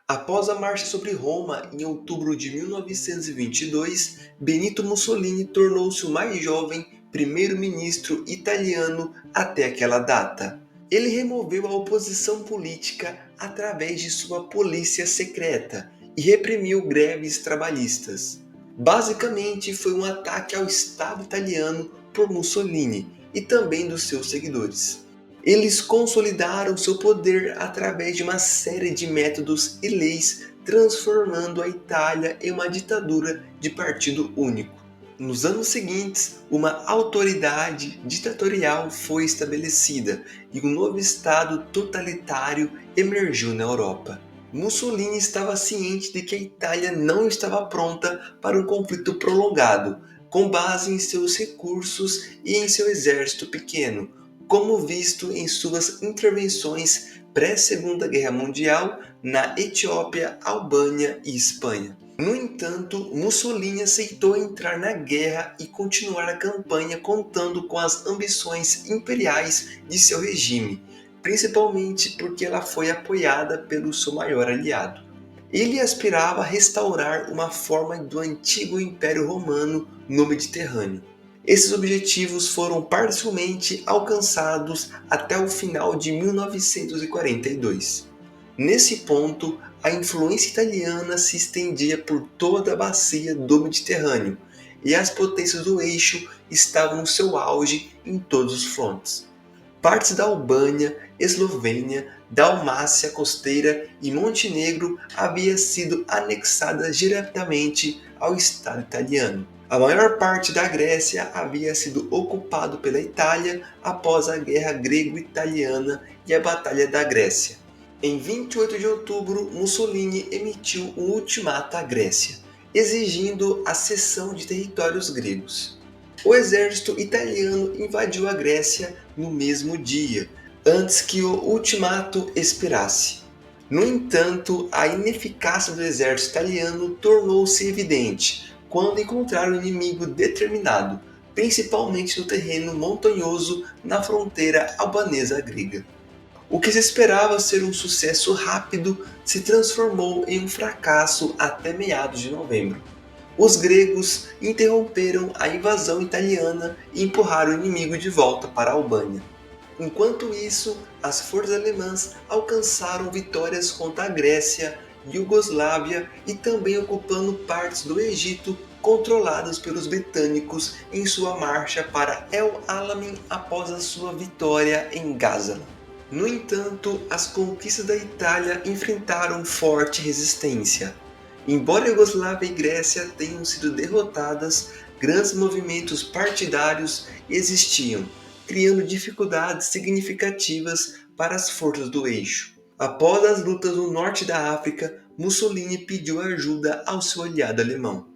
Após a marcha sobre Roma em outubro de 1922, Benito Mussolini tornou-se o mais jovem primeiro-ministro italiano até aquela data. Ele removeu a oposição política através de sua polícia secreta e reprimiu greves trabalhistas. Basicamente, foi um ataque ao Estado italiano por Mussolini e também dos seus seguidores. Eles consolidaram seu poder através de uma série de métodos e leis, transformando a Itália em uma ditadura de partido único. Nos anos seguintes, uma autoridade ditatorial foi estabelecida e um novo Estado totalitário emergiu na Europa. Mussolini estava ciente de que a Itália não estava pronta para um conflito prolongado, com base em seus recursos e em seu exército pequeno, como visto em suas intervenções pré-Segunda Guerra Mundial na Etiópia, Albânia e Espanha. No entanto, Mussolini aceitou entrar na guerra e continuar a campanha contando com as ambições imperiais de seu regime, principalmente porque ela foi apoiada pelo seu maior aliado. Ele aspirava a restaurar uma forma do antigo Império Romano no Mediterrâneo. Esses objetivos foram parcialmente alcançados até o final de 1942. Nesse ponto, a influência italiana se estendia por toda a bacia do Mediterrâneo, e as potências do eixo estavam no seu auge em todos os frontes. Partes da Albânia, Eslovênia, Dalmácia costeira e Montenegro haviam sido anexadas diretamente ao Estado italiano. A maior parte da Grécia havia sido ocupado pela Itália após a Guerra Grego-Italiana e a Batalha da Grécia. Em 28 de outubro, Mussolini emitiu um ultimato à Grécia, exigindo a cessão de territórios gregos. O exército italiano invadiu a Grécia no mesmo dia, antes que o ultimato expirasse. No entanto, a ineficácia do exército italiano tornou-se evidente quando encontraram um inimigo determinado, principalmente no terreno montanhoso na fronteira albanesa grega. O que se esperava ser um sucesso rápido se transformou em um fracasso até meados de novembro. Os gregos interromperam a invasão italiana e empurraram o inimigo de volta para a Albânia. Enquanto isso, as forças alemãs alcançaram vitórias contra a Grécia, Iugoslávia e também ocupando partes do Egito controladas pelos britânicos em sua marcha para El Alamein após a sua vitória em Gazala. No entanto, as conquistas da Itália enfrentaram forte resistência. Embora Iugoslávia e Grécia tenham sido derrotadas, grandes movimentos partidários existiam, criando dificuldades significativas para as forças do eixo. Após as lutas no norte da África, Mussolini pediu ajuda ao seu aliado alemão.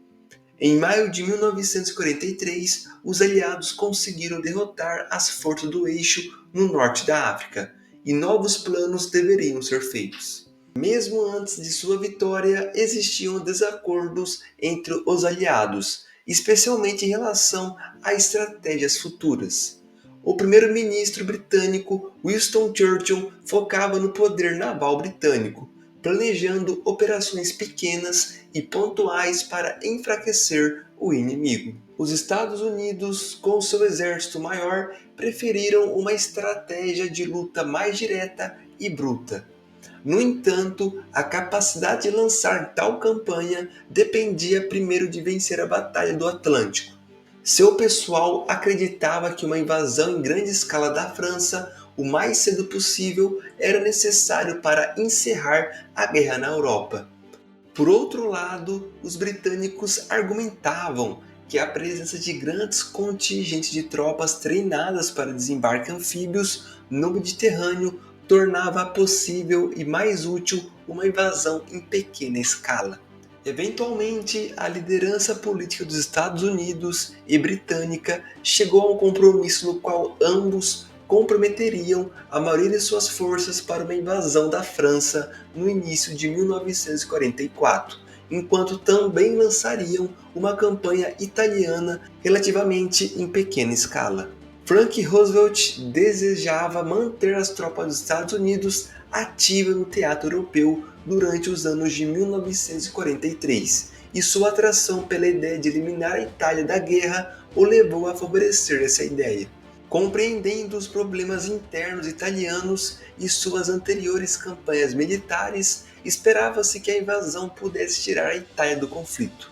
Em maio de 1943, os aliados conseguiram derrotar as forças do eixo no norte da África, e novos planos deveriam ser feitos. Mesmo antes de sua vitória, existiam desacordos entre os aliados, especialmente em relação a estratégias futuras. O primeiro-ministro britânico Winston Churchill focava no poder naval britânico, planejando operações pequenas e pontuais para enfraquecer o inimigo. Os Estados Unidos, com seu exército maior, preferiram uma estratégia de luta mais direta e bruta. No entanto, a capacidade de lançar tal campanha dependia primeiro de vencer a Batalha do Atlântico. Seu pessoal acreditava que uma invasão em grande escala da França o mais cedo possível era necessário para encerrar a guerra na Europa. Por outro lado, os britânicos argumentavam que a presença de grandes contingentes de tropas treinadas para desembarque anfíbios no Mediterrâneo tornava possível e mais útil uma invasão em pequena escala. Eventualmente, a liderança política dos Estados Unidos e britânica chegou a um compromisso no qual ambos comprometeriam a maioria de suas forças para uma invasão da França no início de 1944, enquanto também lançariam uma campanha italiana relativamente em pequena escala. Franklin Roosevelt desejava manter as tropas dos Estados Unidos ativa no teatro europeu durante os anos de 1943, e sua atração pela ideia de eliminar a Itália da guerra o levou a favorecer essa ideia. Compreendendo os problemas internos italianos e suas anteriores campanhas militares, esperava-se que a invasão pudesse tirar a Itália do conflito.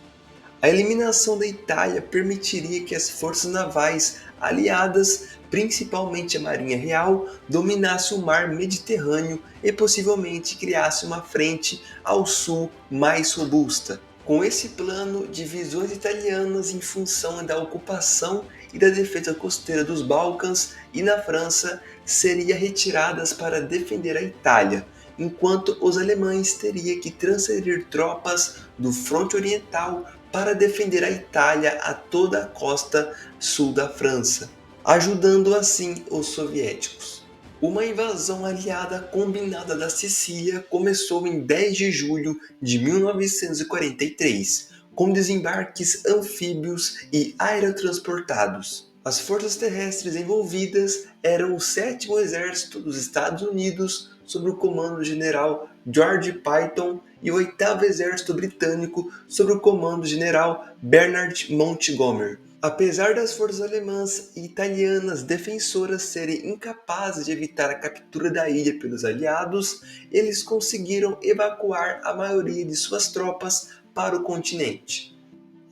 A eliminação da Itália permitiria que as forças navais aliadas, principalmente a Marinha Real, dominasse o mar Mediterrâneo e possivelmente criasse uma frente ao sul mais robusta. Com esse plano, divisões italianas em função da ocupação e da defesa costeira dos Balcãs e na França seriam retiradas para defender a Itália, enquanto os alemães teriam que transferir tropas do fronte oriental para defender a Itália a toda a costa sul da França, ajudando assim os soviéticos. Uma invasão aliada combinada da Sicília começou em 10 de julho de 1943, com desembarques anfíbios e aerotransportados. As forças terrestres envolvidas eram o 7º Exército dos Estados Unidos, sob o comando do general George Patton, e o 8º Exército Britânico, sob o comando do general Bernard Montgomery. Apesar das forças alemãs e italianas defensoras serem incapazes de evitar a captura da ilha pelos aliados, eles conseguiram evacuar a maioria de suas tropas para o continente.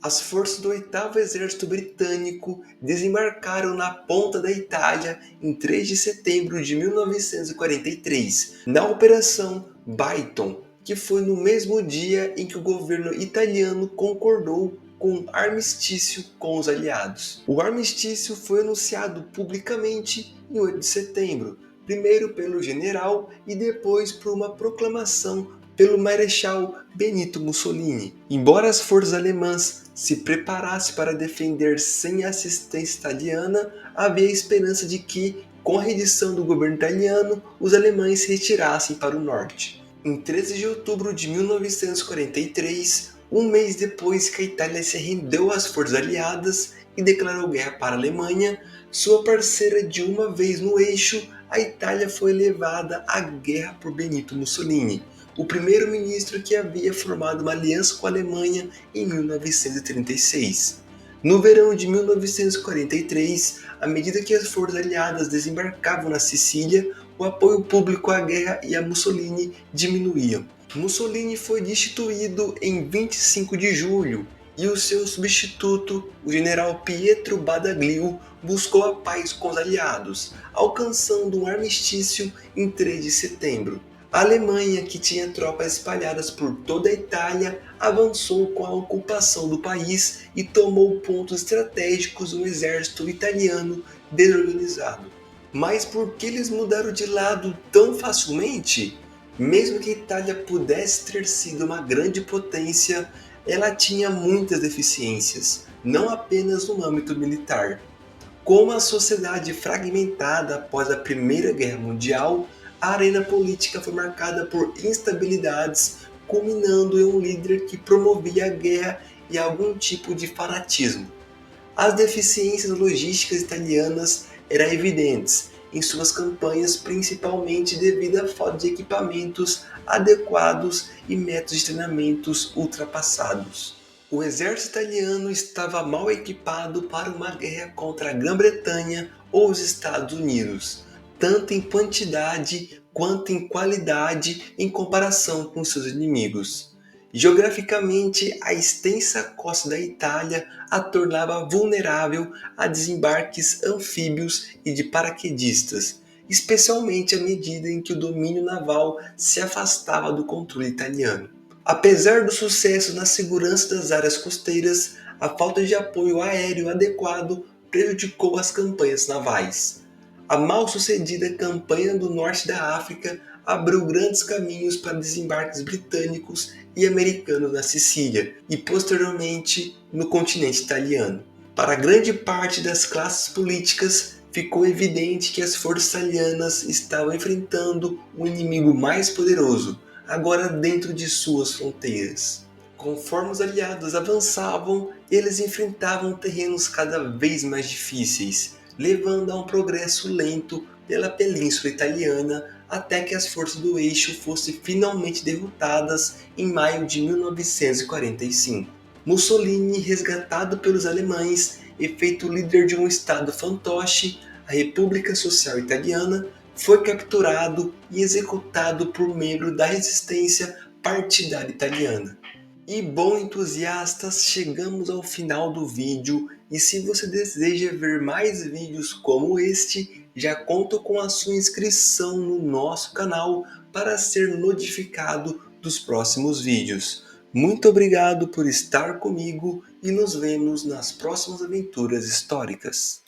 As forças do 8º Exército Britânico desembarcaram na ponta da Itália em 3 de setembro de 1943, na Operação Bayton, que foi no mesmo dia em que o governo italiano concordou com um armistício com os aliados. O armistício foi anunciado publicamente em 8 de setembro, primeiro pelo general e depois por uma proclamação pelo Marechal Benito Mussolini. Embora as forças alemãs se preparassem para defender sem assistência italiana, havia esperança de que, com a rendição do governo italiano, os alemães se retirassem para o norte. Em 13 de outubro de 1943, um mês depois que a Itália se rendeu às forças aliadas e declarou guerra para a Alemanha, sua parceira de uma vez no eixo, a Itália foi levada à guerra por Benito Mussolini, o primeiro-ministro que havia formado uma aliança com a Alemanha em 1936. No verão de 1943, à medida que as forças aliadas desembarcavam na Sicília, o apoio público à guerra e a Mussolini diminuía. Mussolini foi destituído em 25 de julho e o seu substituto, o general Pietro Badoglio, buscou a paz com os aliados, alcançando um armistício em 3 de setembro. A Alemanha, que tinha tropas espalhadas por toda a Itália, avançou com a ocupação do país e tomou pontos estratégicos no exército italiano desorganizado. Mas por que eles mudaram de lado tão facilmente? Mesmo que a Itália pudesse ter sido uma grande potência, ela tinha muitas deficiências, não apenas no âmbito militar. Com a sociedade fragmentada após a Primeira Guerra Mundial, a arena política foi marcada por instabilidades, culminando em um líder que promovia a guerra e algum tipo de fanatismo. As deficiências logísticas italianas eram evidentes em suas campanhas, principalmente devido à falta de equipamentos adequados e métodos de treinamentos ultrapassados. O exército italiano estava mal equipado para uma guerra contra a Grã-Bretanha ou os Estados Unidos, tanto em quantidade quanto em qualidade em comparação com seus inimigos. Geograficamente, a extensa costa da Itália a tornava vulnerável a desembarques anfíbios e de paraquedistas, especialmente à medida em que o domínio naval se afastava do controle italiano. Apesar do sucesso na segurança das áreas costeiras, a falta de apoio aéreo adequado prejudicou as campanhas navais. A mal-sucedida campanha do norte da África abriu grandes caminhos para desembarques britânicos e americanos na Sicília e, posteriormente, no continente italiano. Para grande parte das classes políticas, ficou evidente que as forças italianas estavam enfrentando um inimigo mais poderoso, agora dentro de suas fronteiras. Conforme os aliados avançavam, eles enfrentavam terrenos cada vez mais difíceis, levando a um progresso lento pela Península Italiana até que as forças do eixo fossem finalmente derrotadas em maio de 1945. Mussolini, resgatado pelos alemães e feito líder de um estado fantoche, a República Social Italiana, foi capturado e executado por membro da resistência partidária italiana. E bom, entusiastas, chegamos ao final do vídeo e se você deseja ver mais vídeos como este, já conto com a sua inscrição no nosso canal para ser notificado dos próximos vídeos. Muito obrigado por estar comigo e nos vemos nas próximas aventuras históricas.